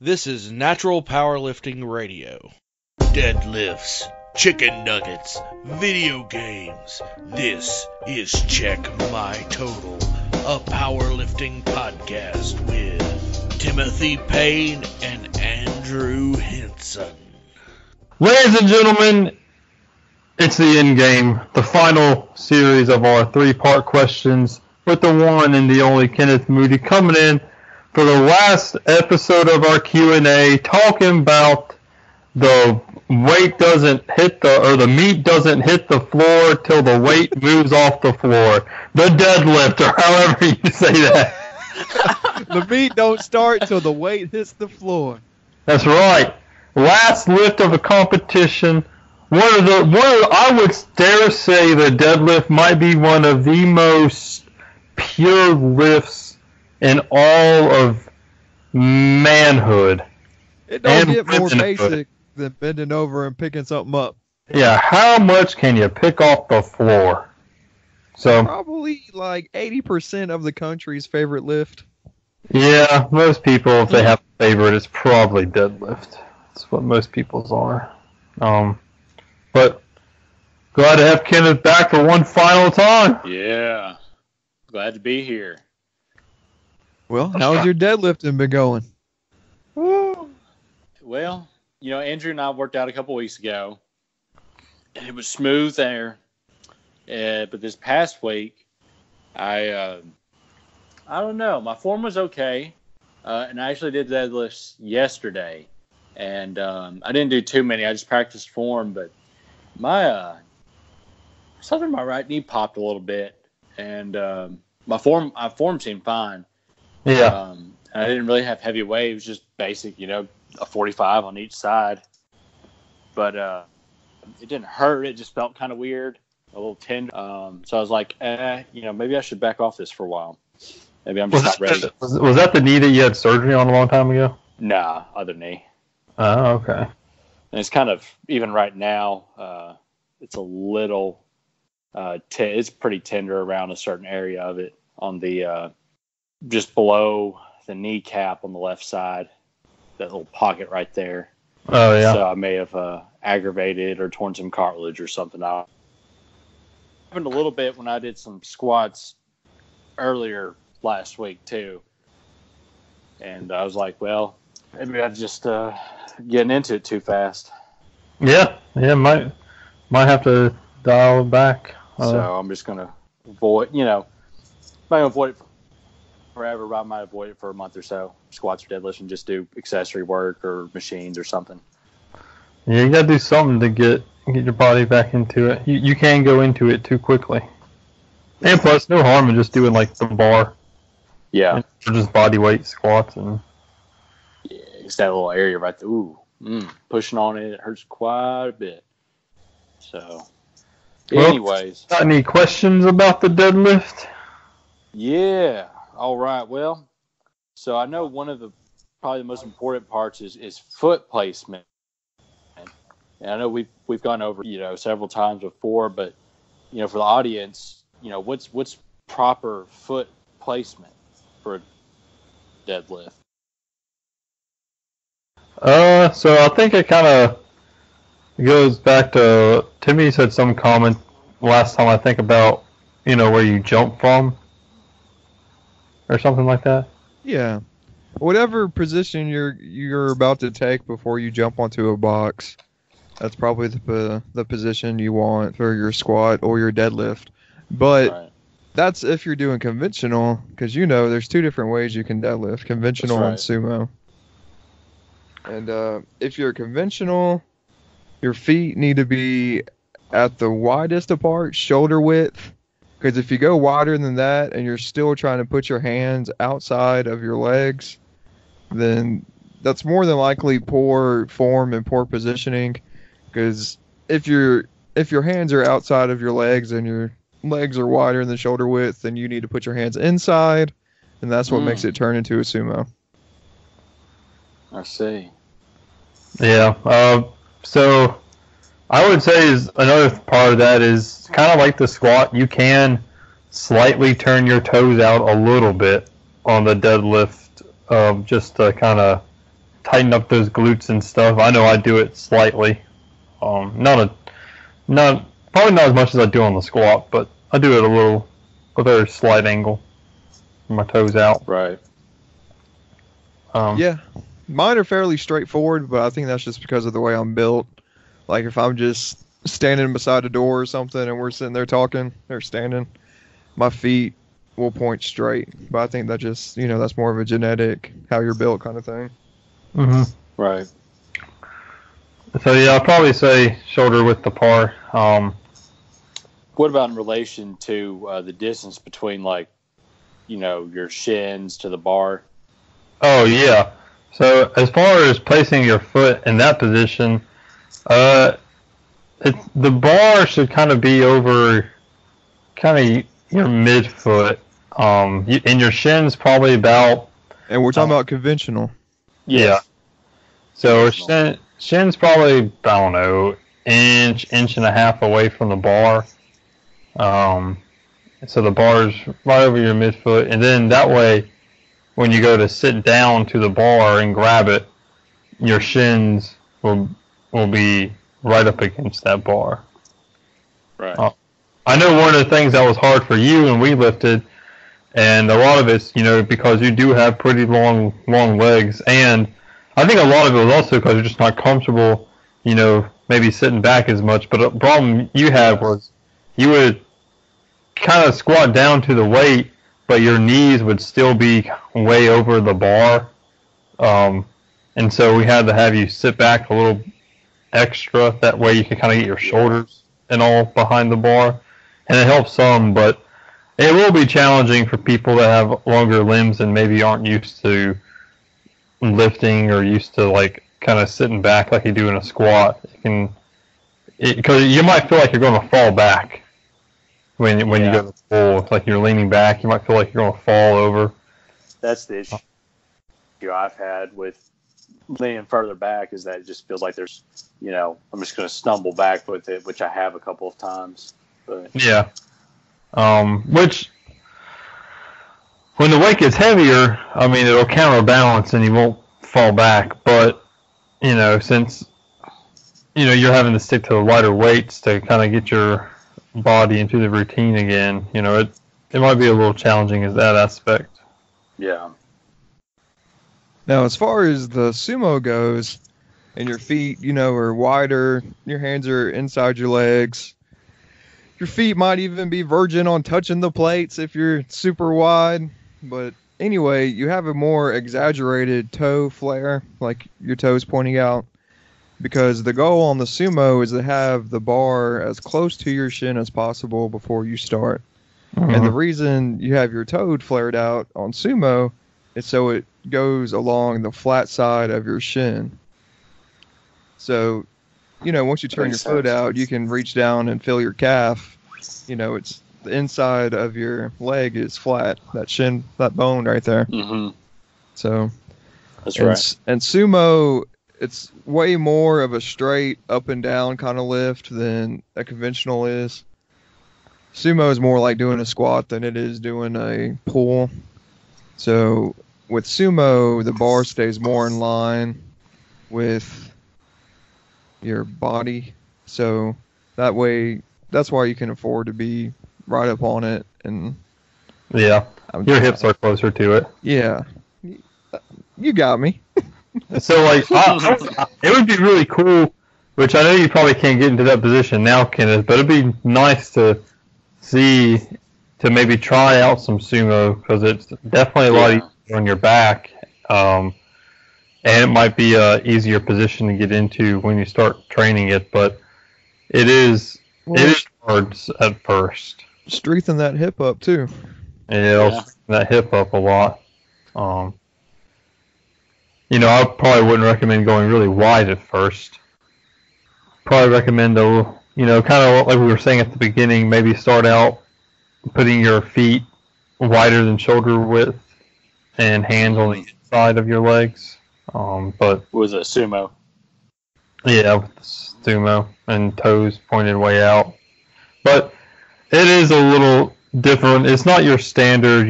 This is Natural Powerlifting Radio. Deadlifts, chicken nuggets, video games. This is Check My Total, a powerlifting podcast with Timothy Payne and Andrew Hinson. Ladies and gentlemen, it's the end game, the final series of our three-part questions with the one and the only Kenneth Moody coming in for the last episode of our Q&A, talking about the weight doesn't hit the meat doesn't hit the floor till the weight moves off the floor. The deadlift, or however you say that. The meat don't start till the weight hits the floor. That's right. Last lift of a competition. I would dare say the deadlift might be one of the most pure lifts in all of manhood. It don't get more basic than bending over and picking something up. Yeah, how much can you pick off the floor? So probably like 80% of the country's favorite lift. Yeah, most people, if they have a favorite, it's probably deadlift. That's what most people's are. But glad to have Kenneth back for one final time. Yeah, glad to be here. Well, how's your deadlifting been going? Well, Andrew and I worked out a couple weeks ago, and it was smooth there. But this past week, I don't know. My form was okay, and I actually did deadlifts yesterday, and I didn't do too many. I just practiced form, but something in my right knee popped a little bit, and my form seemed fine. Yeah. I didn't really have heavy weight. It was just basic, a 45 on each side. But it didn't hurt. It just felt kind of weird, a little tender. So I was like, maybe I should back off this for a while. Maybe I'm just not ready. Was that the knee that you had surgery on a long time ago? Nah, other knee. Oh, okay. And it's kind of, even right now, it's a little, it's pretty tender around a certain area of it on the, just below the kneecap on the left side, that little pocket right there. Oh, yeah. So I may have aggravated or torn some cartilage or something out. Happened a little bit when I did some squats earlier last week, too. And I was like, well, maybe I'm just getting into it too fast. Yeah, might have to dial it back. So I'm just going to avoid, not going to avoid it forever, but I might avoid it for a month or so. Squats or deadlifts, and just do accessory work or machines or something. Yeah, you gotta do something to get your body back into it. You can't go into it too quickly. And plus, no harm in just doing like the bar. Yeah. Or just body weight squats and. Yeah, it's that little area right there. Ooh, pushing on it hurts quite a bit. So, anyways. Got any questions about the deadlift? Yeah. All right. Well, so I know one of probably the most important parts is foot placement. And I know we've gone over, several times before, but, for the audience, what's proper foot placement for a deadlift? So I think it kind of goes back to, Timmy said some comment last time, I think, about, where you jump from. Or something like that. Yeah, whatever position you're about to take before you jump onto a box, that's probably the position you want for your squat or your deadlift. But that's if you're doing conventional, because there's two different ways you can deadlift: conventional and sumo. And if you're conventional, your feet need to be at the widest apart, shoulder width. Because if you go wider than that and you're still trying to put your hands outside of your legs, then that's more than likely poor form and poor positioning. Because if your hands are outside of your legs and your legs are wider than shoulder width, then you need to put your hands inside, and that's what makes it turn into a sumo. I see. Yeah. So I would say is another part of that is kind of like the squat. You can slightly turn your toes out a little bit on the deadlift, just to kind of tighten up those glutes and stuff. I know I do it slightly. Not probably not as much as I do on the squat, but I do it a very slight angle. My toes out. Right. Yeah. Mine are fairly straightforward, but I think that's just because of the way I'm built. Like if I'm just standing beside a door or something and we're sitting there talking or standing, my feet will point straight. But I think that just, that's more of a genetic, how you're built kind of thing. Mm-hmm. Right. So yeah, I'll probably say shoulder width apart. What about in relation to the distance between, like, your shins to the bar? Oh yeah. So as far as placing your foot in that position, the bar should kind of be over your midfoot. And your shins probably about. And we're talking about conventional. Yeah. So shin's probably, I don't know, inch and a half away from the bar. So the bar's right over your midfoot, and then that way, when you go to sit down to the bar and grab it, your shins will be right up against that bar. Right. I know one of the things that was hard for you when we lifted, and a lot of it's, because you do have pretty long legs, and I think a lot of it was also because you're just not comfortable, maybe sitting back as much. But a problem you had was you would kind of squat down to the weight, but your knees would still be way over the bar. And so we had to have you sit back a little extra. That way you can kind of get your shoulders and all behind the bar. And it helps some, but it will be challenging for people that have longer limbs and maybe aren't used to lifting or used to like kind of sitting back like you do in a squat. Because you might feel like you're going to fall back when you go to pull. It's like you're leaning back. You might feel like you're going to fall over. That's the issue I've had with leaning further back, is that it just feels like there's, I'm just going to stumble back with it, which I have a couple of times. But. Yeah. Which, when the weight gets heavier, I mean, it'll counterbalance and you won't fall back. But, since, you're having to stick to the lighter weights to kind of get your body into the routine again, it might be a little challenging as that aspect. Yeah. Now, as far as the sumo goes, and your feet, are wider, your hands are inside your legs, your feet might even be verging on touching the plates if you're super wide. But anyway, you have a more exaggerated toe flare, like your toes pointing out, because the goal on the sumo is to have the bar as close to your shin as possible before you start. Mm-hmm. And the reason you have your toe flared out on sumo is so it goes along the flat side of your shin. So, once you turn your foot out, you can reach down and feel your calf. It's the inside of your leg is flat. That shin, that bone right there. Mm-hmm. So, that's right. And sumo, it's way more of a straight up and down kind of lift than a conventional is. Sumo is more like doing a squat than it is doing a pull. So with sumo, the bar stays more in line with your body. So that way, that's why you can afford to be right up on it. And yeah, your hips are closer to it. Yeah, you got me. So like, it would be really cool, which I know you probably can't get into that position now, Kenneth, but it'd be nice to see, to maybe try out some sumo, because it's definitely a lot easier on your back, and it might be a easier position to get into when you start training it, but it is hard at first. Strengthen that hip up too. Yeah, strengthen that hip up a lot. I probably wouldn't recommend going really wide at first. Probably recommend kind of like we were saying at the beginning, maybe start out putting your feet wider than shoulder width and hands on the inside of your legs. But was it sumo? Yeah, with the sumo and toes pointed way out. But it is a little different. It's not your standard,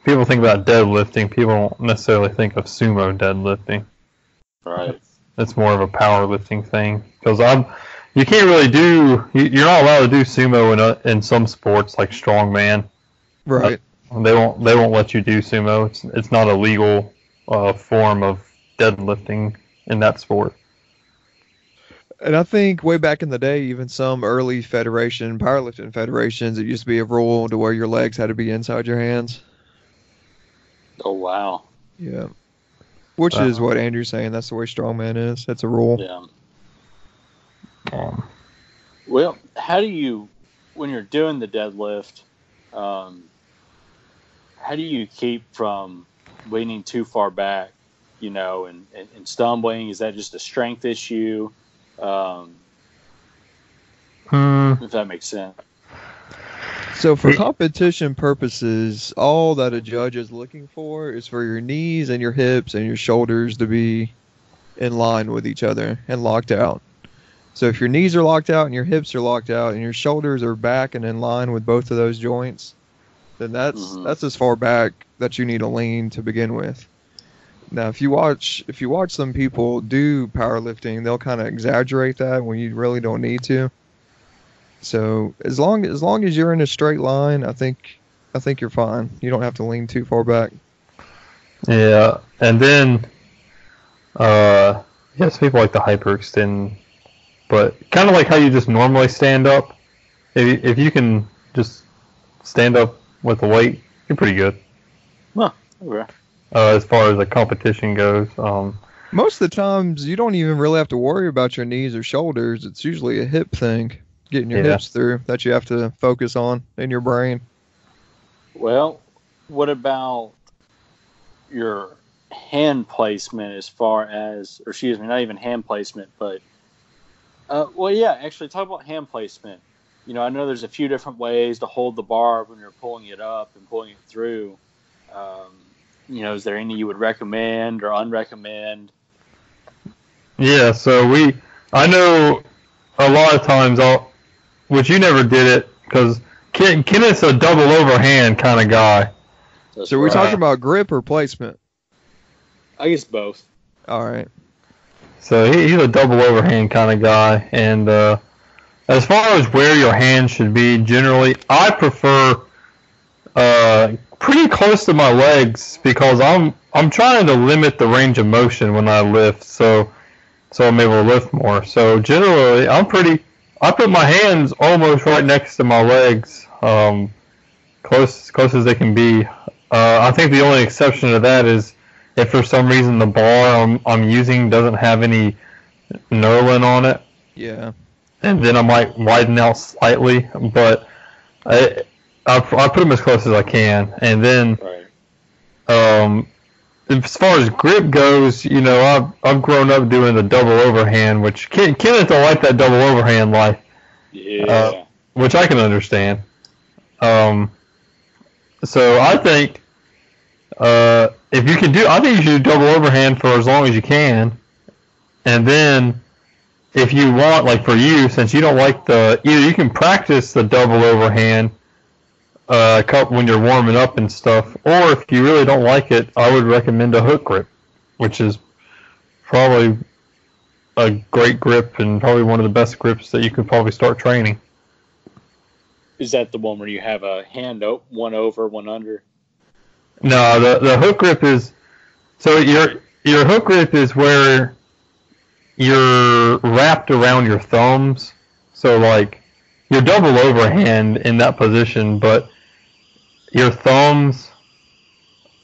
people think about deadlifting, people don't necessarily think of sumo deadlifting. Right. It's more of a powerlifting thing because you can't really you're not allowed to do sumo in some sports like strongman. Right. They won't let you do sumo. It's not a legal form of deadlifting in that sport. And I think way back in the day, even some early powerlifting federations, it used to be a rule to where your legs had to be inside your hands. Oh, wow. Yeah. Which is what Andrew's saying. That's the way strongman is. That's a rule. Yeah. Well, how do you, when you're doing the deadlift, how do you keep from leaning too far back, and stumbling? Is that just a strength issue? If that makes sense. So for competition purposes, all that a judge is looking for is for your knees and your hips and your shoulders to be in line with each other and locked out. So if your knees are locked out and your hips are locked out and your shoulders are back and in line with both of those joints, then that's as far back that you need to lean to begin with. Now, if you watch some people do powerlifting, they'll kind of exaggerate that when you really don't need to. So as long as you're in a straight line, I think you're fine. You don't have to lean too far back. Yeah, and then yes, people like to hyperextend, but kind of like how you just normally stand up. If you can just stand up with the weight, you're pretty good. Huh, okay. As far as the competition goes. Most of the times, you don't even really have to worry about your knees or shoulders. It's usually a hip thing, getting your hips through, that you have to focus on in your brain. Well, what about your hand placement as far as, or excuse me, not even hand placement, but, actually talk about hand placement. I know there's a few different ways to hold the bar when you're pulling it up and pulling it through. Is there any you would recommend or unrecommend? Yeah, so I know a lot of times which you never did it because Kenneth's a double overhand kind of guy. So we're talking about grip or placement? I guess both. All right. So he's a double overhand kind of guy, and as far as where your hand should be, generally, I prefer pretty close to my legs because I'm trying to limit the range of motion when I lift, so I'm able to lift more. So generally, I put my hands almost right next to my legs, close as they can be. I think the only exception to that is if for some reason the bar I'm using doesn't have any knurling on it. Yeah. And then I might widen out slightly, but I put them as close as I can. And then, as far as grip goes, I've grown up doing the double overhand, which Kenneth don't like that double overhand life. Yeah. Which I can understand. So I think if you can I think you should do double overhand for as long as you can, and then if you want, like for you, since you don't like either you can practice the double overhand when you're warming up and stuff, or if you really don't like it, I would recommend a hook grip, which is probably a great grip and probably one of the best grips that you could probably start training. Is that the one where you have a hand one over, one under? No, the hook grip is, so your hook grip is where you're wrapped around your thumbs. So like you're double overhand in that position, but your thumbs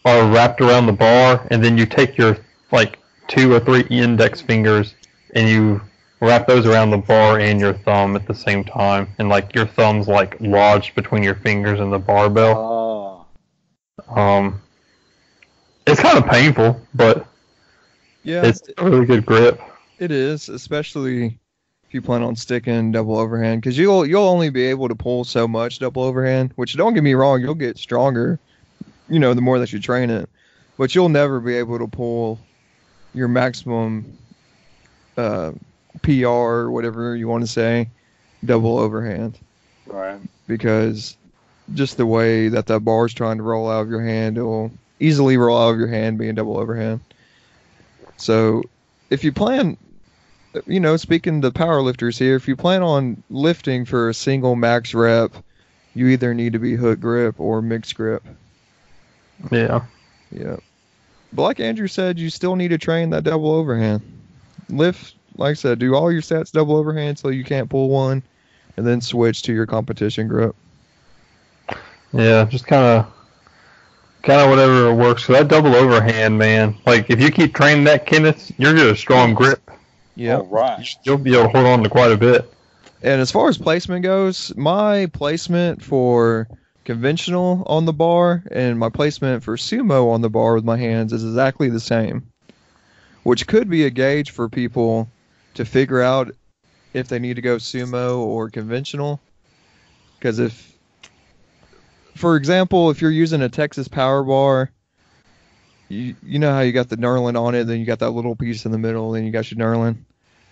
are wrapped around the bar, and then you take your like 2 or 3 index fingers and you wrap those around the bar and your thumb at the same time, and like your thumb's like lodged between your fingers and the barbell. It's kind of painful, but it's a really good grip. It is, especially if you plan on sticking double overhand, because you'll only be able to pull so much double overhand. Which, don't get me wrong, you'll get stronger, the more that you train it, but you'll never be able to pull your maximum PR or whatever you want to say double overhand. Right. Because just the way that bar is trying to roll out of your hand. It will easily roll out of your hand being double overhand. So if you plan, speaking to power lifters here, if you plan on lifting for a single max rep, you either need to be hook grip or mixed grip. Yeah. Yeah. But like Andrew said, you still need to train that double overhand. Lift, like I said, do all your stats double overhand so you can't pull one, and then switch to your competition grip. Yeah, just kind of whatever works. So that double overhand, man, like if you keep training that, Kenneth, you're going to get a strong grip. Yeah. All right. You'll be able to hold on to quite a bit. And as far as placement goes, my placement for conventional on the bar and my placement for sumo on the bar with my hands is exactly the same, which could be a gauge for people to figure out if they need to go sumo or conventional. Because if, for example, if you're using a Texas power bar, you know how you got the knurling on it, then you got that little piece in the middle, then you got your knurling.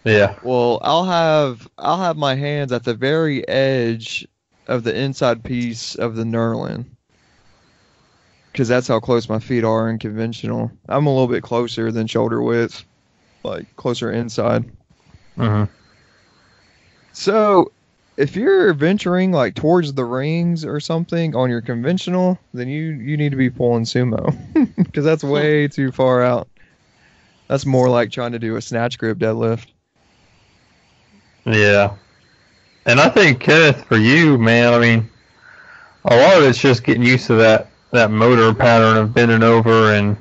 Yeah. Well, I'll have my hands at the very edge of the inside piece of the knurling, because that's how close my feet are in conventional. I'm a little bit closer than shoulder width, like closer inside. Mm-hmm. So if you're venturing like towards the rings or something on your conventional, then you need to be pulling sumo, because that's way too far out. That's more like trying to do a snatch grip deadlift. Yeah. And I think, Kenneth, for you, man, I mean, a lot of it's just getting used to that motor pattern of bending over and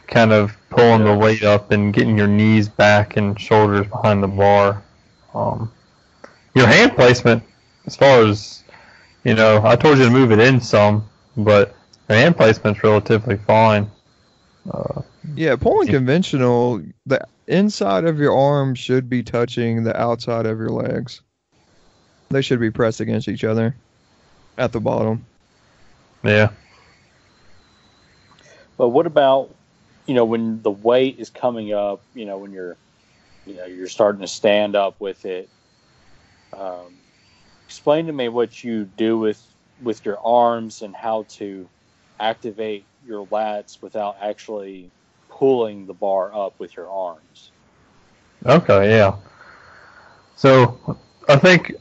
kind of pulling the weight up and getting your knees back and shoulders behind the bar. Your hand placement, as far as, I told you to move it in some, but your hand placement's relatively fine. Yeah, pulling conventional, the inside of your arm should be touching the outside of your legs. They should be pressed against each other at the bottom. Yeah. But what about, when the weight is coming up, when you're starting to stand up with it? Explain to me what you do with your arms and how to activate your lats without actually pulling the bar up with your arms. Okay, yeah. So I think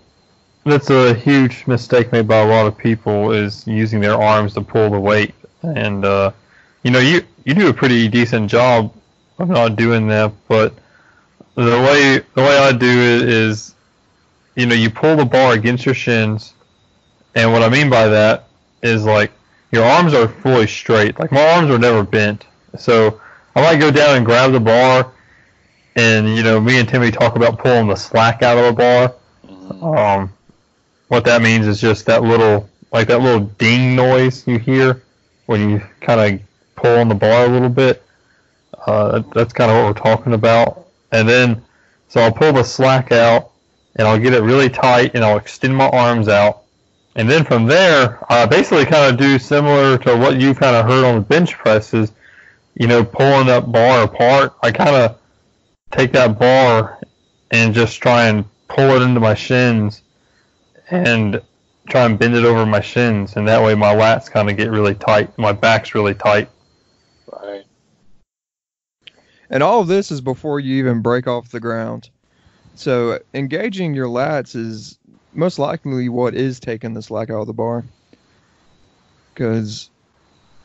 that's a huge mistake made by a lot of people, is using their arms to pull the weight. And, you do a pretty decent job of not doing that, but the way I do it is, you pull the bar against your shins, and what I mean by that is, like, your arms are fully straight. Like, my arms are never bent. So I might go down and grab the bar, and, me and Timmy talk about pulling the slack out of the bar. Mm-hmm. What that means is just that little ding noise you hear when you kind of pull on the bar a little bit. That's kind of what we're talking about. And then, so I'll pull the slack out, and I'll get it really tight, and I'll extend my arms out. And then from there, I basically kind of do similar to what you kind of heard on the bench presses, pulling that bar apart. I kind of take that bar and just try and pull it into my shins and try and bend it over my shins. And that way my lats kind of get really tight. My back's really tight. Right. And all of this is before you even break off the ground. So engaging your lats is most likely what is taking the slack out of the bar. Because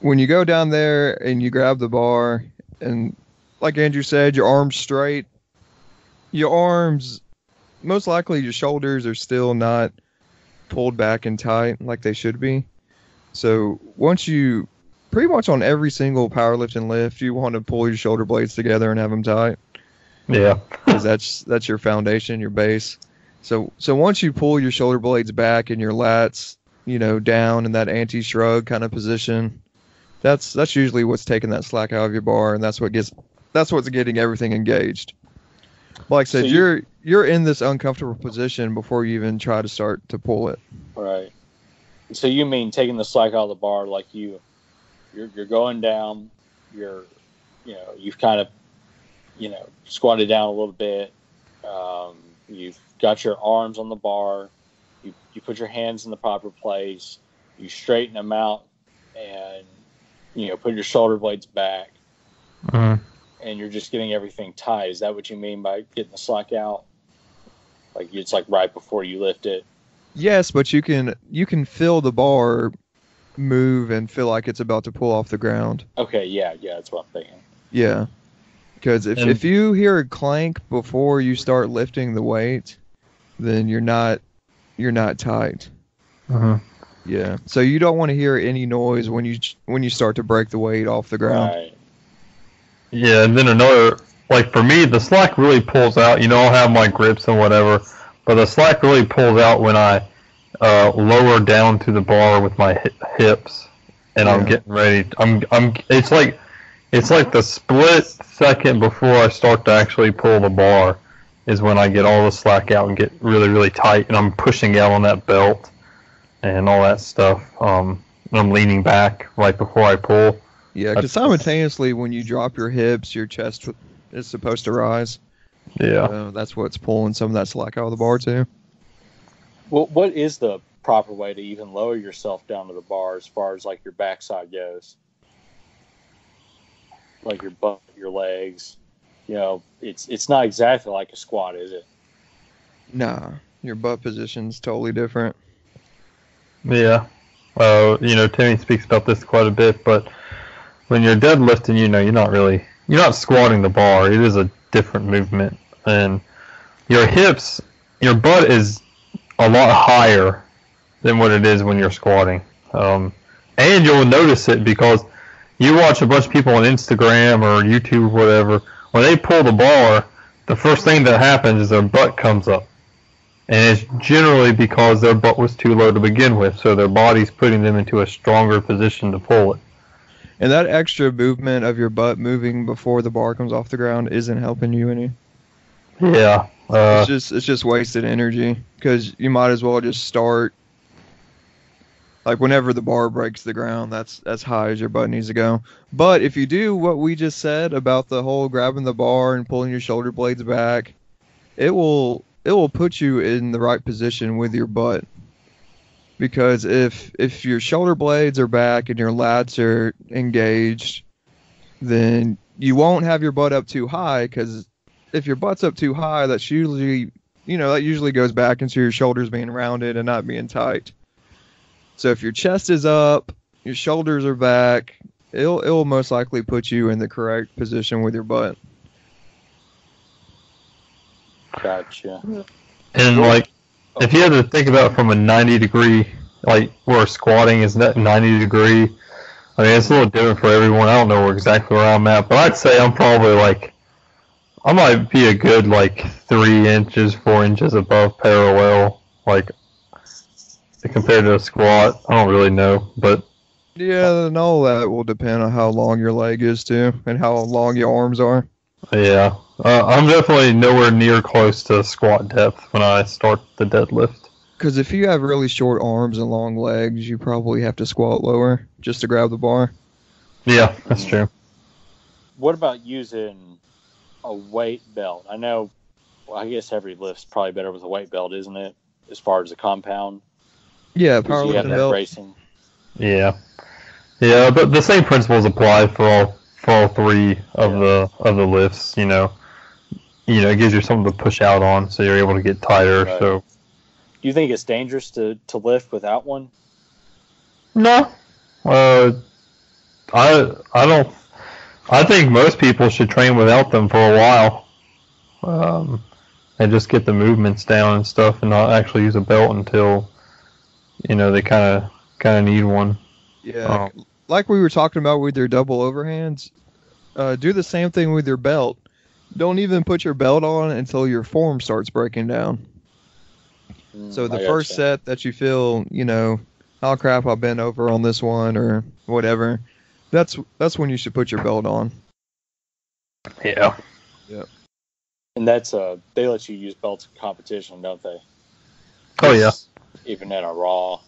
when you go down there and you grab the bar, and like Andrew said, your arms straight, your arms, most likely your shoulders are still not pulled back and tight like they should be. So once you, pretty much on every single powerlifting lift, you want to pull your shoulder blades together and have them tight. Yeah. Because that's your foundation, your base. So once you pull your shoulder blades back and your lats, down in that anti-shrug kind of position, that's usually what's taking that slack out of your bar, and that's what's getting everything engaged. Like I said, so you're in this uncomfortable position before you even try to start to pull it. Right. So you mean taking the slack out of the bar, like you're going down, you've kind of, squatted down a little bit. You've got your arms on the bar. You put your hands in the proper place. you straighten them out, and put your shoulder blades back, Mm-hmm. and you're just getting everything tight. Is that what you mean by getting the slack out? Like it's like right before you lift it. Yes, but you can feel the bar move and feel like it's about to pull off the ground. Okay, yeah, that's what I'm thinking. Yeah, because if you hear a clank before you start lifting the weight, then you're not tight. Mm-hmm. Yeah, so you don't want to hear any noise when you start to break the weight off the ground. Right. Yeah, and then another, like for me, the slack really pulls out. I'll have my grips and whatever, but the slack really pulls out when I lower down to the bar with my hips, and I'm getting ready. It's like the split second before I start to actually pull the bar is when I get all the slack out and get really, really tight, and I'm pushing out on that belt and all that stuff. And I'm leaning back right before I pull. Yeah, because simultaneously when you drop your hips, your chest is supposed to rise. Yeah. That's what's pulling some of that slack out of the bar too. Well, what is the proper way to even lower yourself down to the bar as far as like your backside goes? Like your butt, your legs. It's not exactly like a squat, is it? Nah, your butt position's totally different. Yeah. Timmy speaks about this quite a bit, but when you're deadlifting, you're not squatting the bar. It is a different movement. And your hips, your butt is a lot higher than what it is when you're squatting. And you'll notice it because you watch a bunch of people on Instagram or YouTube or whatever, when they pull the bar, the first thing that happens is their butt comes up. And it's generally because their butt was too low to begin with, so their body's putting them into a stronger position to pull it. And that extra movement of your butt moving before the bar comes off the ground isn't helping you any. Yeah. It's just wasted energy because you might as well just start. Like whenever the bar breaks the ground, that's as high as your butt needs to go. But if you do what we just said about the whole grabbing the bar and pulling your shoulder blades back, it will put you in the right position with your butt. Because if your shoulder blades are back and your lats are engaged, then you won't have your butt up too high. Because if your butt's up too high, that's usually goes back into your shoulders being rounded and not being tight. So if your chest is up, your shoulders are back, it'll most likely put you in the correct position with your butt. Gotcha. And if you had to think about it from a 90 degree, like where squatting is 90 degree, I mean, it's a little different for everyone. I don't know exactly where I'm at, but I'd say I'm probably I might be a good 3 inches, 4 inches above parallel, compared to a squat. I don't really know, but yeah, and all that will depend on how long your leg is too, and how long your arms are. Yeah, I'm definitely nowhere near close to squat depth when I start the deadlift. Because if you have really short arms and long legs, you probably have to squat lower just to grab the bar. Yeah, that's true. What about using a weight belt? I know, I guess every lift's probably better with a weight belt, isn't it? As far as a compound. Yeah, Because you have powerlifting that belt. bracing. Yeah, but the same principles apply for all three of the lifts. It gives you something to push out on, so you're able to get tighter. Right. So, Do you think it's dangerous to lift without one? no, I don't. I think most people should train without them for a while, and just get the movements down and stuff, and not actually use a belt until they kind of need one. Yeah, like we were talking about with your double overhands, do the same thing with your belt. Don't even put your belt on until your form starts breaking down. So the first set that you feel, oh crap, I've been over on this one or whatever, that's when you should put your belt on. Yeah. Yep. And that's they let you use belts in competition, don't they? Oh yeah. Even in a raw.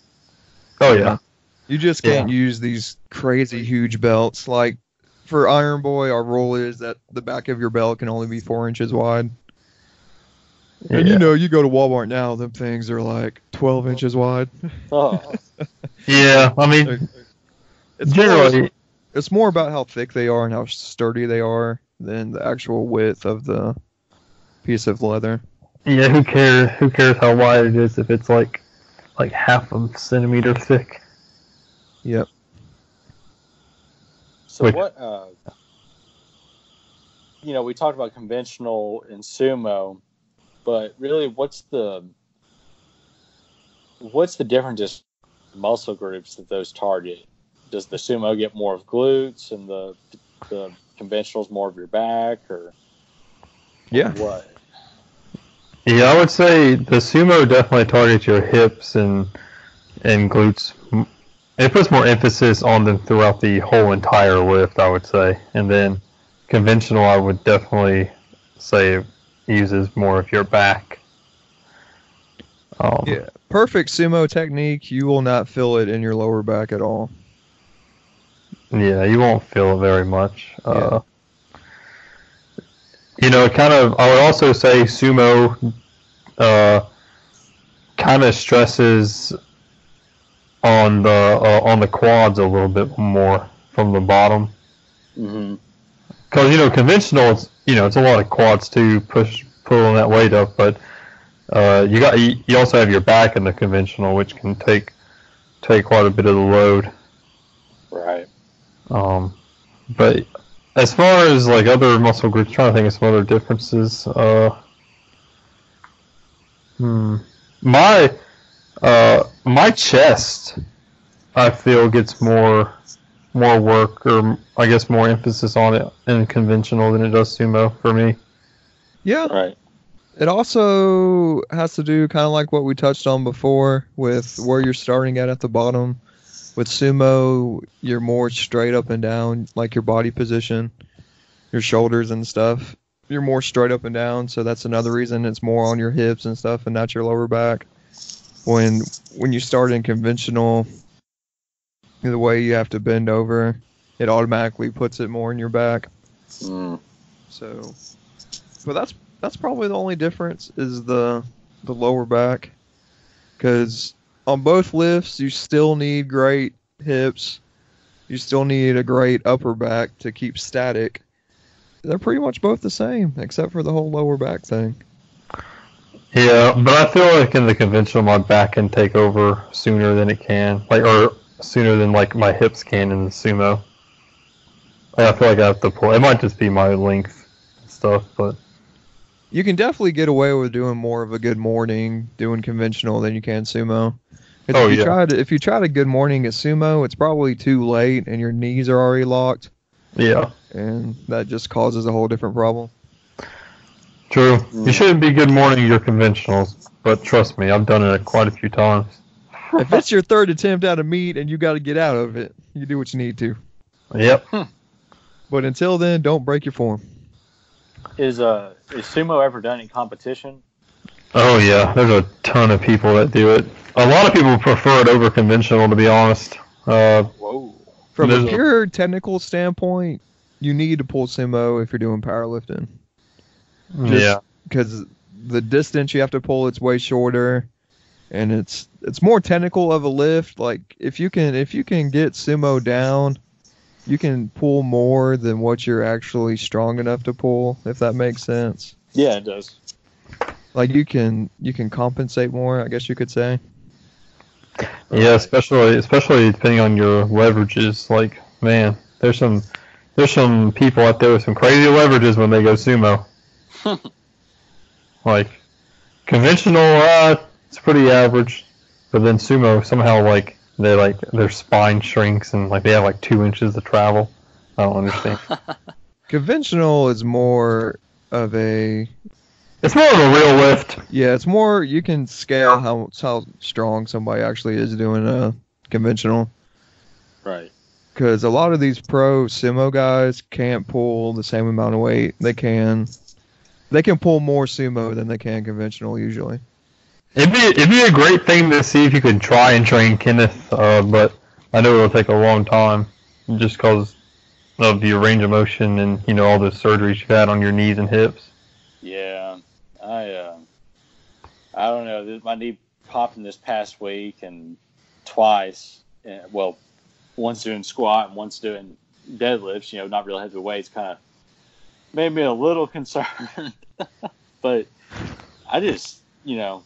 Oh yeah. You just can't use these crazy huge belts. Like for Iron Boy, our rule is that the back of your belt can only be 4 inches wide. And you know, you go to Walmart now, them things are like 12 inches wide. Oh, Yeah, I mean, It's generally, it's more about how thick they are and how sturdy they are than the actual width of the piece of leather. yeah, who cares? Who cares how wide it is if it's like half a centimeter thick? Yep. so Wait. what? We talked about conventional and sumo, but really, what's the difference in muscle groups that those target? Does the sumo get more of glutes and the conventionals more of your back, or Yeah. what? Yeah, I would say the sumo definitely targets your hips and glutes. It puts more emphasis on them throughout the whole entire lift, I would say. And then conventional, I would definitely say uses more of your back. Yeah. Perfect sumo technique, you will not feel it in your lower back at all. Yeah, you won't feel it very much. Yeah. I would also say sumo kind of stresses on the quads a little bit more from the bottom. Mm-hmm. Because conventional, it's a lot of quads too, pulling that weight up, but you also have your back in the conventional, which can take quite a bit of the load. Right. But as far as like other muscle groups, trying to think of some other differences. My chest, I feel, gets more work, or I guess more emphasis on it in conventional than it does sumo for me. Yeah. Right. It also has to do kind of like what we touched on before with where you're starting at the bottom. With sumo, you're more straight up and down, like your body position, your shoulders and stuff. You're more straight up and down, so that's another reason it's more on your hips and stuff and not your lower back. When you start in conventional, the way you have to bend over, it automatically puts it more in your back. Mm. So, but that's probably the only difference is the lower back, because on both lifts you still need great hips, you still need a great upper back to keep static. They're pretty much both the same, except for the whole lower back thing. Yeah, but I feel like in the conventional, my back can take over sooner than it can, or sooner than my hips can in the sumo. I feel like I have to pull. It might just be my length and stuff, but You can definitely get away with doing more of a good morning doing conventional than you can sumo. 'Cause if you try to good morning at sumo, it's probably too late and your knees are already locked. yeah, And that just causes a whole different problem. true. You shouldn't be good morning your conventionals, but trust me, I've done it quite a few times. If it's your third attempt at a meet and you got to get out of it, you do what you need to. Yep. But until then, don't break your form. Is sumo ever done in competition? Oh yeah, there's a ton of people that do it. A lot of people prefer it over conventional, to be honest. Whoa. From a There's a- pure technical standpoint, you need to pull sumo if you're doing powerlifting. Yeah. Because the distance you have to pull, it's way shorter, and it's more technical of a lift. Like if you can get sumo down, you can pull more than what you're actually strong enough to pull, if that makes sense. Yeah, it does. Like you can compensate more, I guess you could say. Yeah, especially depending on your leverages. Like, man, there's some people out there with some crazy leverages when they go sumo. Like conventional, it's pretty average, but then sumo somehow their spine shrinks and they have 2 inches of travel. I don't understand. Conventional is more of a It's more of a real lift. Yeah, it's more you can scale how strong somebody actually is doing a conventional. Right. Because a lot of these pro sumo guys can't pull the same amount of weight. They can pull more sumo than they can conventional usually. It'd be a great thing to see if you could try and train Kenneth, but I know it'll take a long time just because of your range of motion and all the surgeries you've had on your knees and hips. Yeah. I don't know. My knee popped in this past week and twice. Well, once doing squat and once doing deadlifts, not real heavy weights, kind of made me a little concerned. But I just, I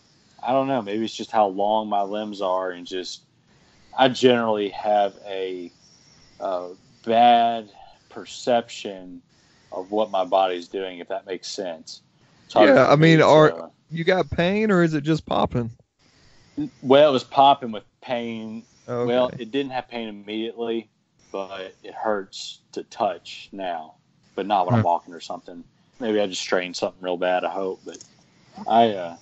don't know. Maybe it's just how long my limbs are, and just I generally have a bad perception of what my body's doing, if that makes sense. Yeah, I mean, you got pain, or is it just popping? Well, it was popping with pain. Okay. Well, it didn't have pain immediately, but it hurts to touch now, but not when I'm walking or something. Maybe I just strained something real bad, I hope. But I,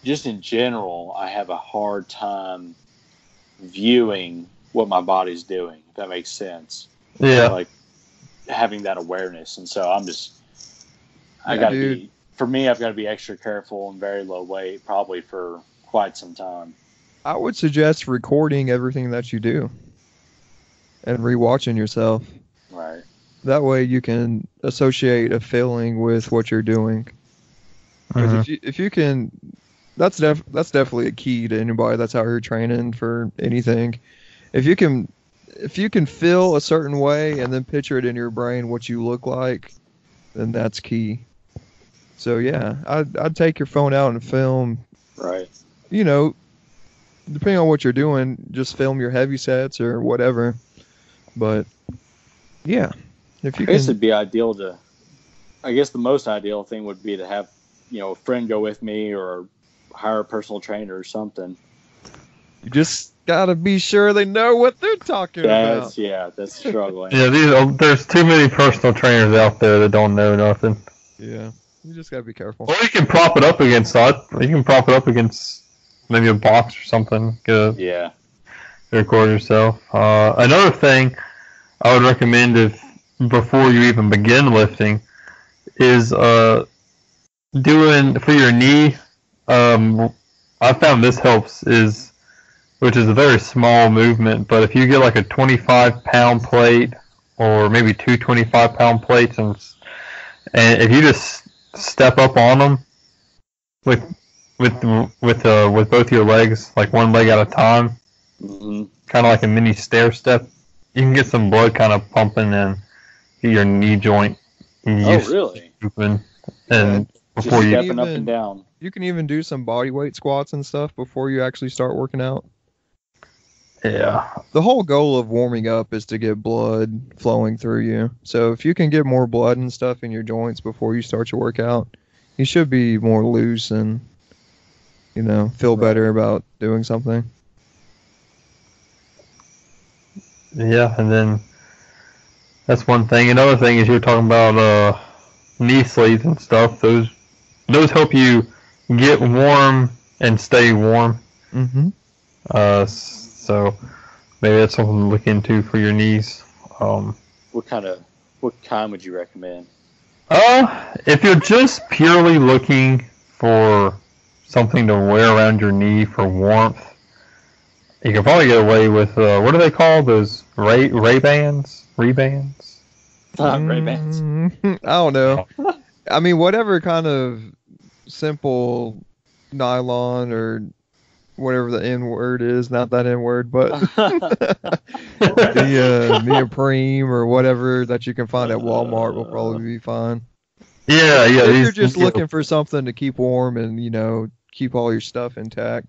just in general, I have a hard time viewing what my body's doing, if that makes sense. Yeah. Like having that awareness. And so I'm just, I've got to be extra careful and very low weight, probably for quite some time. I would suggest recording everything that you do and rewatching yourself. Right. That way you can associate a feeling with what you're doing. Because if you can, that's definitely a key to anybody that's out here training for anything. If you can feel a certain way and then picture it in your brain what you look like, then that's key. So yeah, I'd take your phone out and film. Right. Depending on what you're doing, just film your heavy sets or whatever. But yeah, if you I guess it'd be ideal to. I guess the most ideal thing would be to have, a friend go with me or hire a personal trainer or something. You just gotta be sure they know what they're talking about. Yeah, that's struggling. Yeah, there's too many personal trainers out there that don't know nothing. Yeah, you just gotta be careful. Or you can prop it up against maybe a box or something. Record yourself. Another thing I would recommend before you even begin lifting is doing for your knee. I found this helps which is a very small movement, but if you get like a 25-pound plate or maybe two 25-pound plates and if you just step up on them with both your legs, like one leg at a time, kind of like a mini stair step, you can get some blood kind of pumping and get your knee joint. Really? And before you stepping up and down. You can even do some body weight squats and stuff before you actually start working out. Yeah. The whole goal of warming up is to get blood flowing through you. So if you can get more blood and stuff in your joints before you start your workout, you should be more loose and, feel better about doing something. Yeah, and then that's one thing. Another thing is you're talking about knee sleeves and stuff. Those help you get warm and stay warm. Mm-hmm. So maybe that's something to look into for your knees. What kind would you recommend? If you're just purely looking for something to wear around your knee for warmth, you can probably get away with what are they called? Those Ray-Bans? Ray-Bans? Ray-Bans. I don't know. I mean, whatever kind of simple nylon or whatever the N word is, not that N word, but the neoprene or whatever that you can find at Walmart will probably be fine. Yeah. If you're just looking for something to keep warm and, keep all your stuff intact.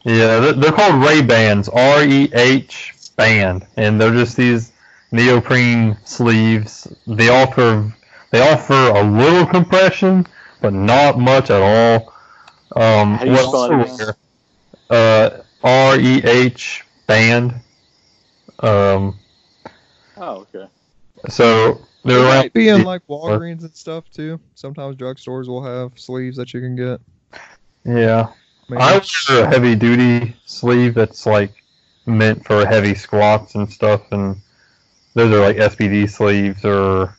Yeah, they're called Ray-Bans, R-E-H band, and they're just these neoprene sleeves. They offer a little compression, but not much at all. How do you spell it? R-E-H band. Oh, okay. So they're It around. might be in like Walgreens and stuff too. Sometimes drugstores will have sleeves that you can get. Yeah. Maybe. I wear a heavy duty sleeve that's like meant for heavy squats and stuff, and those are like SBD sleeves, or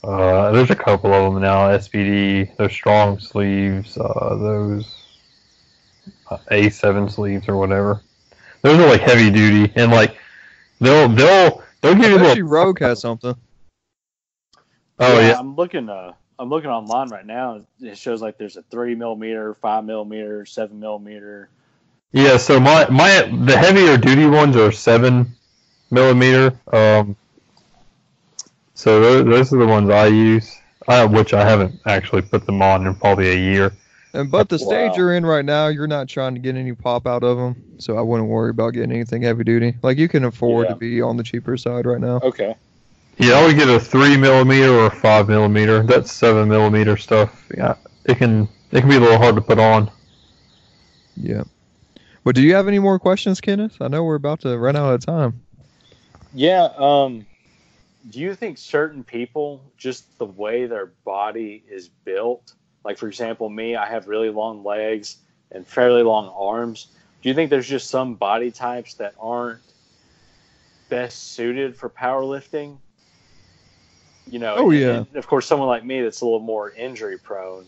there's a couple of them now. SBD, they're strong sleeves, those A7 sleeves or whatever. Those are like heavy duty, and like they'll give you a little. Rogue has something. Oh yeah. I'm looking online right now. It shows like there's a 3mm, 5mm, 7mm. Yeah, so the heavier duty ones are 7mm. So those are the ones I use. Which I haven't actually put them on in probably a year. But the stage Wow. you're in right now, you're not trying to get any pop out of them, so I wouldn't worry about getting anything heavy duty. Like, you can afford Yeah. to be on the cheaper side right now. Okay. Yeah, I would get a 3mm or a 5mm. That's 7mm stuff. Yeah, it can be a little hard to put on. Yeah. But do you have any more questions, Kenneth? I know we're about to run out of time. Yeah. Do you think certain people, just the way their body is built, like for example, me, I have really long legs and fairly long arms. Do you think there's just some body types that aren't best suited for powerlifting? You know, Oh, yeah. and of course, someone like me that's a little more injury prone.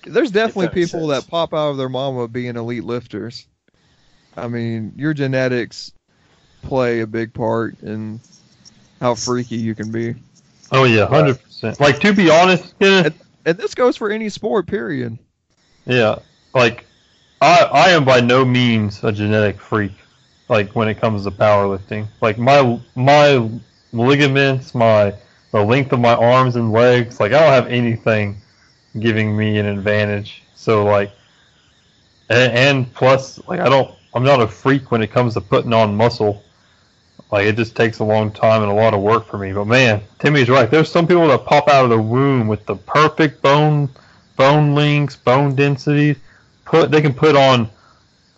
There's definitely If that makes people sense. that pop out of their mama being elite lifters. I mean, your genetics play a big part in how freaky you can be. Oh yeah, 100%. Like, to be honest, Kenneth, And this goes for any sport, period. yeah, like I am by no means a genetic freak. Like, when it comes to powerlifting, like my ligaments, the length of my arms and legs, like I don't have anything giving me an advantage. So like, and plus, like I'm not a freak when it comes to putting on muscle. Like, it just takes a long time and a lot of work for me. But man, Timmy's right. There's some people that pop out of the womb with the perfect bone lengths, bone densities. They can put on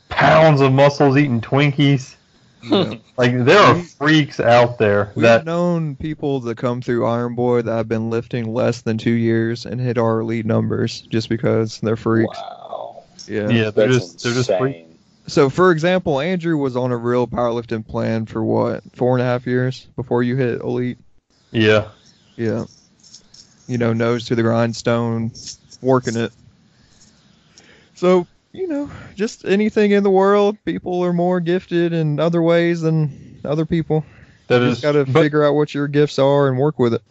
pounds of muscles eating Twinkies. Yeah. Like, there are freaks out there We've that known people that come through Iron Boy that have been lifting less than 2 years and hit our elite numbers just because they're freaks. Wow. Yeah. they're That's just freaks. insane. So, for example, Andrew was on a real powerlifting plan for what, 4.5 years before you hit elite? Yeah. Yeah. You know, nose to the grindstone, working it. So, you know, just anything in the world, people are more gifted in other ways than other people. That You is just got to but- figure out what your gifts are and work with it.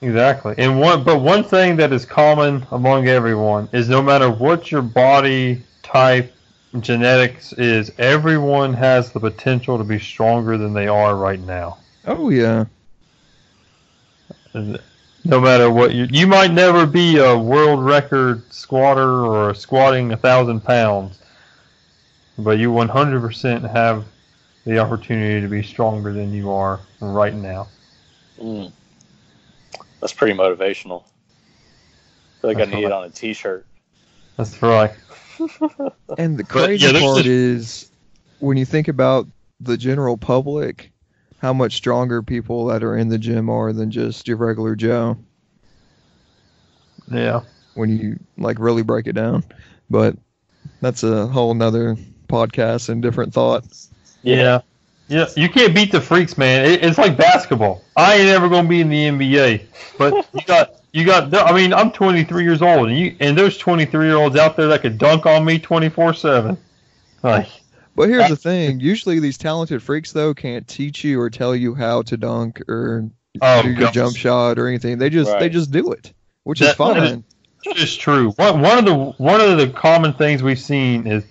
Exactly. And one thing that is common among everyone is, no matter what your body type, genetics is, everyone has the potential to be stronger than they are right now. Oh, yeah. No matter what you might never be a world record squatter or squatting 1,000 pounds, but you 100% have the opportunity to be stronger than you are right now. Mm. That's pretty motivational. I feel like That's I need it right. on a t-shirt. That's right. And the But, crazy yeah, there's part just- is, when you think about the general public, how much stronger people that are in the gym are than just your regular Joe, Yeah. when you like really break it down. But that's a whole nother podcast and different thought. Yeah. Yeah, you can't beat the freaks, man. It's like basketball. I ain't ever gonna be in the NBA, but you got. I mean, I'm 23 years old, and there's 23-year-olds out there that could dunk on me 24/7. Like, But here's the thing: usually these talented freaks though can't teach you or tell you how to dunk or do your gosh. jump shot or anything. They Right. just do it, which is That fine. is true. One of the common things we've seen is,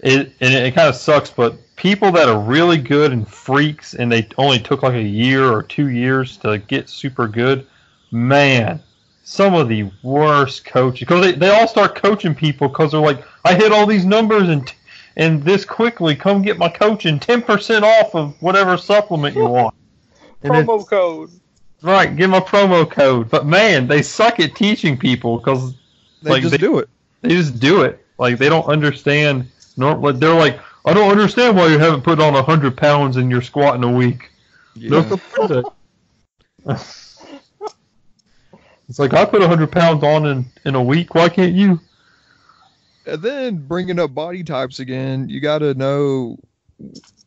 and it kind of sucks, but people that are really good and freaks, and they only took like a year or 2 years to get super good, man, some of the worst coaches, because they all start coaching people because they're like, I hit all these numbers and this quickly, come get my coaching, 10% off of whatever supplement you want. And Promo code. right, give them a promo code. But man, they suck at teaching people because They just do it. they just do it. Like, they don't understand. They're like, I don't understand why you haven't put on 100 pounds in your squat in a week. Yeah. It's like, I put 100 pounds on in a week. Why can't you? And then bringing up body types again, you got to know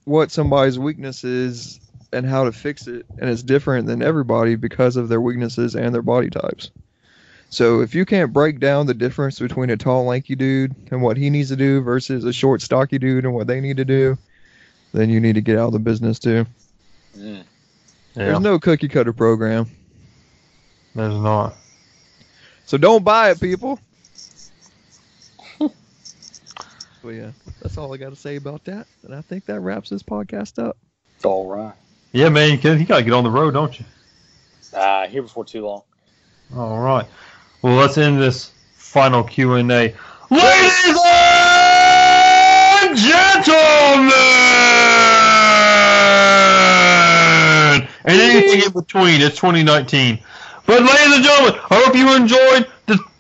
what somebody's weakness is and how to fix it. And it's different than everybody because of their weaknesses and their body types. So if you can't break down the difference between a tall, lanky dude and what he needs to do versus a short, stocky dude and what they need to do, then you need to get out of the business too. Mm. There's no cookie cutter program. There's not. So don't buy it, people. Well, yeah, that's all I got to say about that. And I think that wraps this podcast up. All right. Yeah, man, you got to get on the road, don't you? Here before too long. All right. Well, let's end this final Q&A. Ladies and gentlemen! And anything in between, it's 2019. But ladies and gentlemen, I hope you enjoyed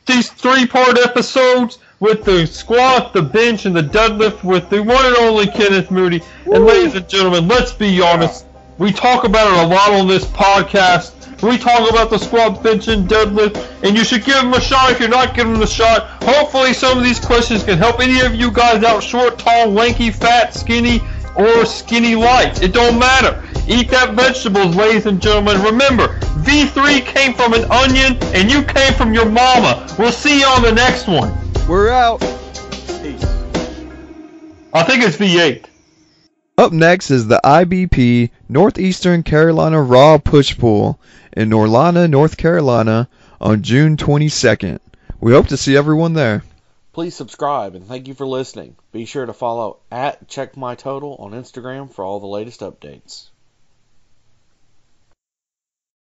these 3-part episodes with the squat, the bench, and the deadlift with the one and only Kenneth Moody. And ladies and gentlemen, let's be honest. We talk about it a lot on this podcast. We talk about the squat, bench, and deadlift, and you should give them a shot if you're not giving them a shot. Hopefully some of these questions can help any of you guys out, short, tall, lanky, fat, skinny, or skinny light. It don't matter. Eat that vegetables, ladies and gentlemen. Remember, V3 came from an onion, and you came from your mama. We'll see you on the next one. We're out. Peace. I think it's V8. Up next is the IBP Northeastern Carolina Raw Push-Pull in Norlana, North Carolina on June 22nd. We hope to see everyone there. Please subscribe and thank you for listening. Be sure to follow @CheckMyTotal on Instagram for all the latest updates.